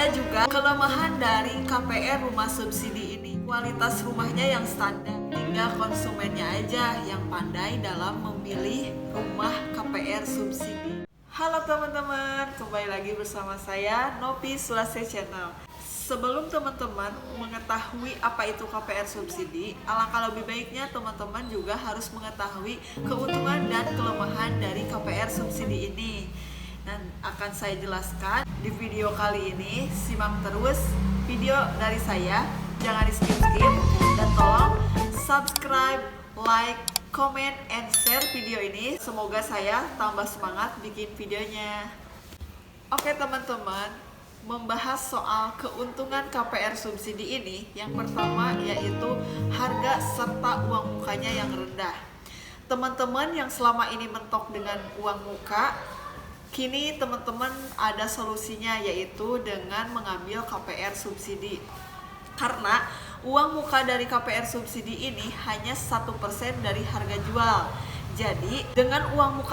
Ada juga kelemahan dari KPR rumah subsidi ini. Kualitas rumahnya yang standar, tinggal konsumennya aja yang pandai dalam memilih rumah KPR subsidi. Halo teman-teman, kembali lagi bersama saya Nopi Sulase Channel. Sebelum teman-teman mengetahui apa itu KPR subsidi, alangkah lebih baiknya teman-teman juga harus mengetahui keuntungan dan kelemahan dari KPR subsidi ini. Dan akan saya jelaskan di video kali ini. Simak terus video dari saya, jangan di skip-skip, dan tolong subscribe, like, comment, and share video ini. Semoga saya tambah semangat bikin videonya. Oke teman-teman, membahas soal keuntungan KPR subsidi ini, yang pertama yaitu harga serta uang mukanya yang rendah. Teman-teman yang selama ini mentok dengan uang muka, kini teman-teman ada solusinya, yaitu dengan mengambil KPR subsidi. Karena uang muka dari KPR subsidi ini hanya 1% dari harga jual. Jadi dengan uang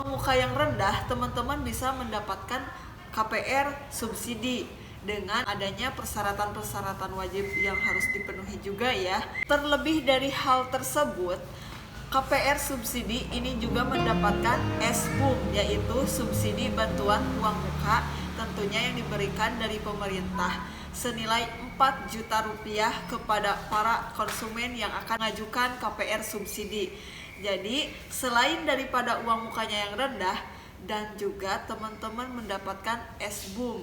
muka yang rendah, teman-teman bisa mendapatkan KPR subsidi dengan adanya persyaratan-persyaratan wajib yang harus dipenuhi juga ya. Terlebih dari hal tersebut, KPR subsidi ini juga mendapatkan SBUM, yaitu subsidi bantuan uang muka, tentunya yang diberikan dari pemerintah senilai 4 juta rupiah kepada para konsumen yang akan mengajukan KPR subsidi. Jadi selain daripada uang mukanya yang rendah, dan juga teman-teman mendapatkan SBUM.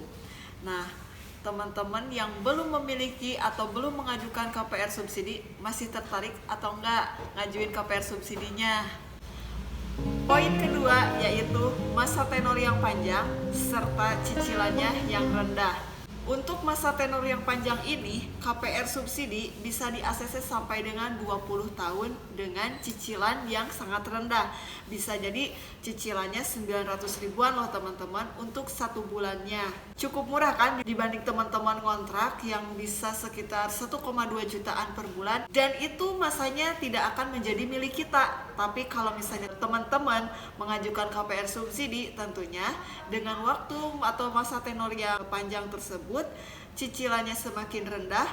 Nah, teman-teman yang belum memiliki atau belum mengajukan KPR subsidi, masih tertarik atau enggak ngajuin KPR subsidinya? Poin kedua yaitu masa tenor yang panjang serta cicilannya yang rendah. Untuk masa tenor yang panjang ini, KPR subsidi bisa di-ACC sampai dengan 20 tahun dengan cicilan yang sangat rendah. Bisa jadi cicilannya 900 ribuan loh teman-teman untuk 1 bulannya. Cukup murah kan dibanding teman-teman kontrak yang bisa sekitar 1,2 jutaan per bulan, dan itu masanya tidak akan menjadi milik kita. Tapi kalau misalnya teman-teman mengajukan KPR subsidi, tentunya dengan waktu atau masa tenor yang panjang tersebut, cicilannya semakin rendah,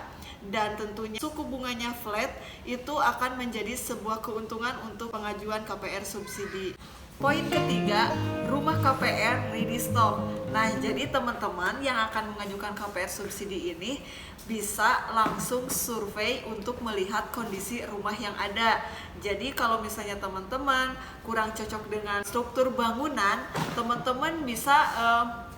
dan tentunya suku bunganya flat, itu akan menjadi sebuah keuntungan untuk pengajuan KPR subsidi. Poin ketiga, rumah KPR ready stock. Nah, jadi teman-teman yang akan mengajukan KPR subsidi ini bisa langsung survei untuk melihat kondisi rumah yang ada. Jadi kalau misalnya teman-teman kurang cocok dengan struktur bangunan, teman-teman bisa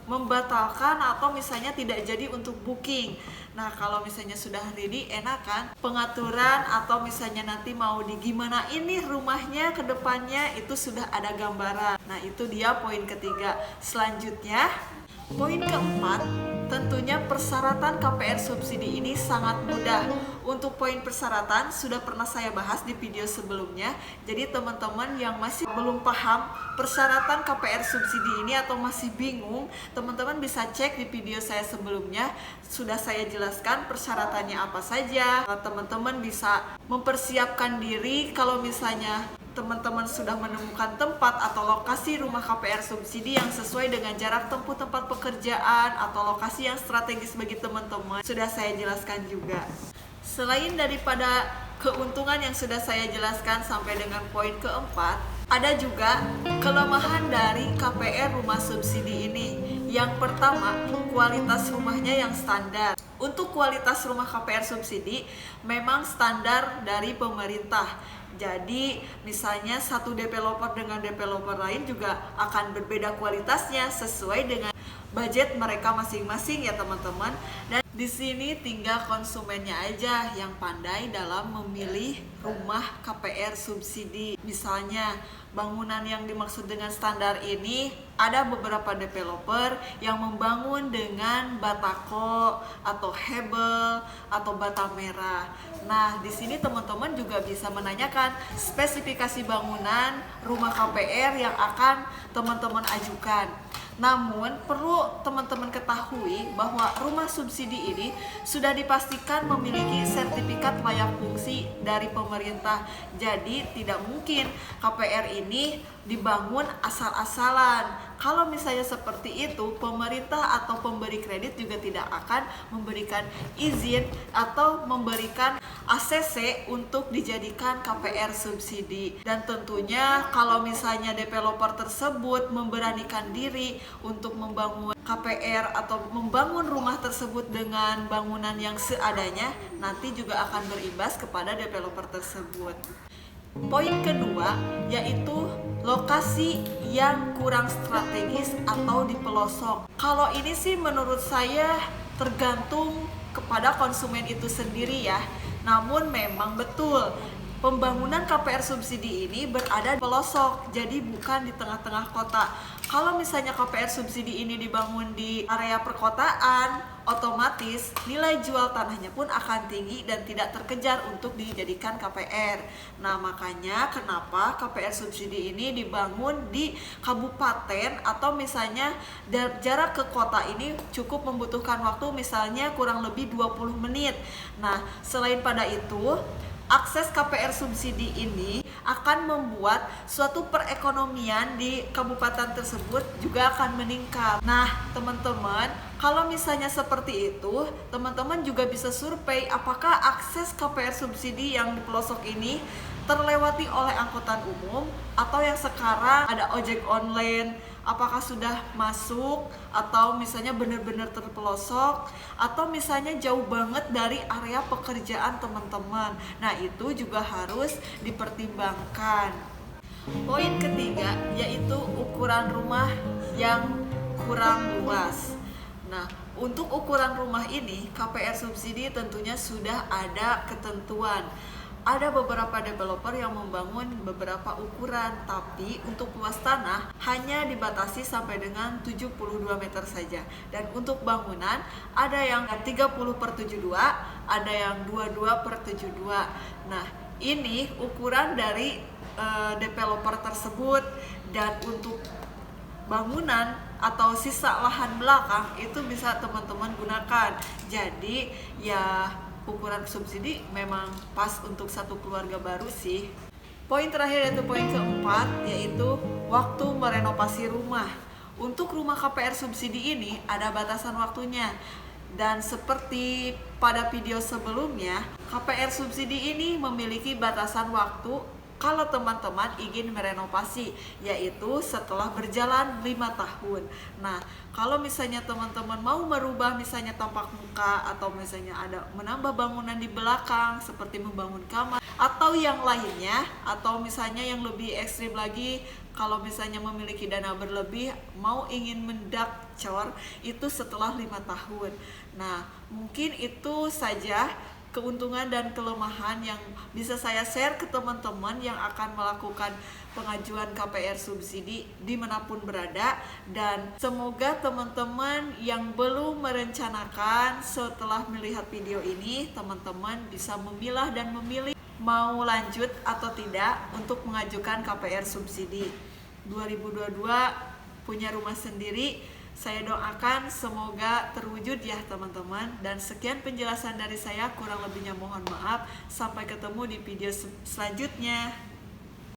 membatalkan atau misalnya tidak jadi untuk booking. Nah, kalau misalnya sudah ready, enakan pengaturan atau misalnya nanti mau digimana ini rumahnya ke depannya, itu sudah ada gambaran. Nah, itu dia poin ketiga. Selanjutnya, poin keempat, tentunya persyaratan KPR subsidi ini sangat mudah. Untuk poin persyaratan sudah pernah saya bahas di video sebelumnya. Jadi teman-teman yang masih belum paham persyaratan KPR subsidi ini atau masih bingung, teman-teman bisa cek di video saya sebelumnya. Sudah saya jelaskan persyaratannya apa saja. Teman-teman bisa mempersiapkan diri kalau misalnya teman-teman sudah menemukan tempat atau lokasi rumah KPR subsidi yang sesuai dengan jarak tempuh tempat pekerjaan atau lokasi yang strategis bagi teman-teman, sudah saya jelaskan juga. Selain daripada keuntungan yang sudah saya jelaskan sampai dengan poin keempat, ada juga kelemahan dari KPR rumah subsidi ini. Yang pertama, kualitas rumahnya yang standar. Untuk kualitas rumah KPR subsidi memang standar dari pemerintah. Jadi misalnya satu developer dengan developer lain juga akan berbeda kualitasnya sesuai dengan budget mereka masing-masing ya teman-teman. Dan di sini tinggal konsumennya aja yang pandai dalam memilih rumah KPR subsidi. Misalnya bangunan yang dimaksud dengan standar ini, ada beberapa developer yang membangun dengan batako atau hebel atau bata merah. Nah, di sini teman-teman juga bisa menanyakan spesifikasi bangunan rumah KPR yang akan teman-teman ajukan. Namun perlu teman-teman ketahui bahwa rumah subsidi ini sudah dipastikan memiliki sertifikat layak fungsi dari pemerintah. Jadi tidak mungkin KPR ini dibangun asal-asalan. Kalau misalnya seperti itu, pemerintah atau pemberi kredit juga tidak akan memberikan izin atau memberikan ACC untuk dijadikan KPR subsidi. Dan tentunya kalau misalnya developer tersebut memberanikan diri untuk membangun KPR atau membangun rumah tersebut dengan bangunan yang seadanya, nanti juga akan berimbas kepada developer tersebut. Poin kedua yaitu lokasi yang kurang strategis atau di pelosok. Kalau ini sih menurut saya tergantung kepada konsumen itu sendiri ya. Namun memang betul pembangunan KPR subsidi ini berada di pelosok, jadi bukan di tengah-tengah kota. Kalau misalnya KPR subsidi ini dibangun di area perkotaan, otomatis nilai jual tanahnya pun akan tinggi dan tidak terkejar untuk dijadikan KPR. Nah, makanya kenapa KPR subsidi ini dibangun di kabupaten atau misalnya jarak ke kota ini cukup membutuhkan waktu misalnya kurang lebih 20 menit. Nah, selain pada itu, akses KPR subsidi ini akan membuat suatu perekonomian di kabupaten tersebut juga akan meningkat. Nah, teman-teman, kalau misalnya seperti itu, teman-teman juga bisa survei apakah akses KPR subsidi yang di pelosok ini terlewati oleh angkutan umum atau yang sekarang ada ojek online, apakah sudah masuk atau misalnya benar-benar terpelosok atau misalnya jauh banget dari area pekerjaan teman-teman. Nah, itu juga harus dipertimbangkan. Poin ketiga yaitu ukuran rumah yang kurang luas. Nah, untuk ukuran rumah ini KPR subsidi tentunya sudah ada ketentuan. Ada beberapa developer yang membangun beberapa ukuran, tapi untuk luas tanah hanya dibatasi sampai dengan 72 meter saja. Dan untuk bangunan ada yang 30/72, ada yang 22/72. Nah, ini ukuran dari developer tersebut. Dan untuk bangunan atau sisa lahan belakang itu bisa teman-teman gunakan. Jadi ya ukuran subsidi memang pas untuk satu keluarga baru sih. Poin terakhir yaitu poin keempat, yaitu waktu merenovasi rumah. Untuk rumah KPR subsidi ini ada batasan waktunya. Dan seperti pada video sebelumnya, KPR subsidi ini memiliki batasan waktu kalau teman-teman ingin merenovasi, yaitu setelah berjalan 5 tahun. Nah, kalau misalnya teman-teman mau merubah misalnya tampak muka atau misalnya ada menambah bangunan di belakang seperti membangun kamar atau yang lainnya, atau misalnya yang lebih ekstrim lagi, kalau misalnya memiliki dana berlebih mau ingin mendak cor itu setelah 5 tahun. Nah, mungkin itu saja keuntungan dan kelemahan yang bisa saya share ke teman-teman yang akan melakukan pengajuan KPR subsidi dimanapun berada. Dan semoga teman-teman yang belum merencanakan setelah melihat video ini, teman-teman bisa memilah dan memilih mau lanjut atau tidak untuk mengajukan KPR subsidi. 2022 punya rumah sendiri, saya doakan semoga terwujud ya teman-teman. Dan sekian penjelasan dari saya, kurang lebihnya mohon maaf. Sampai ketemu di video selanjutnya.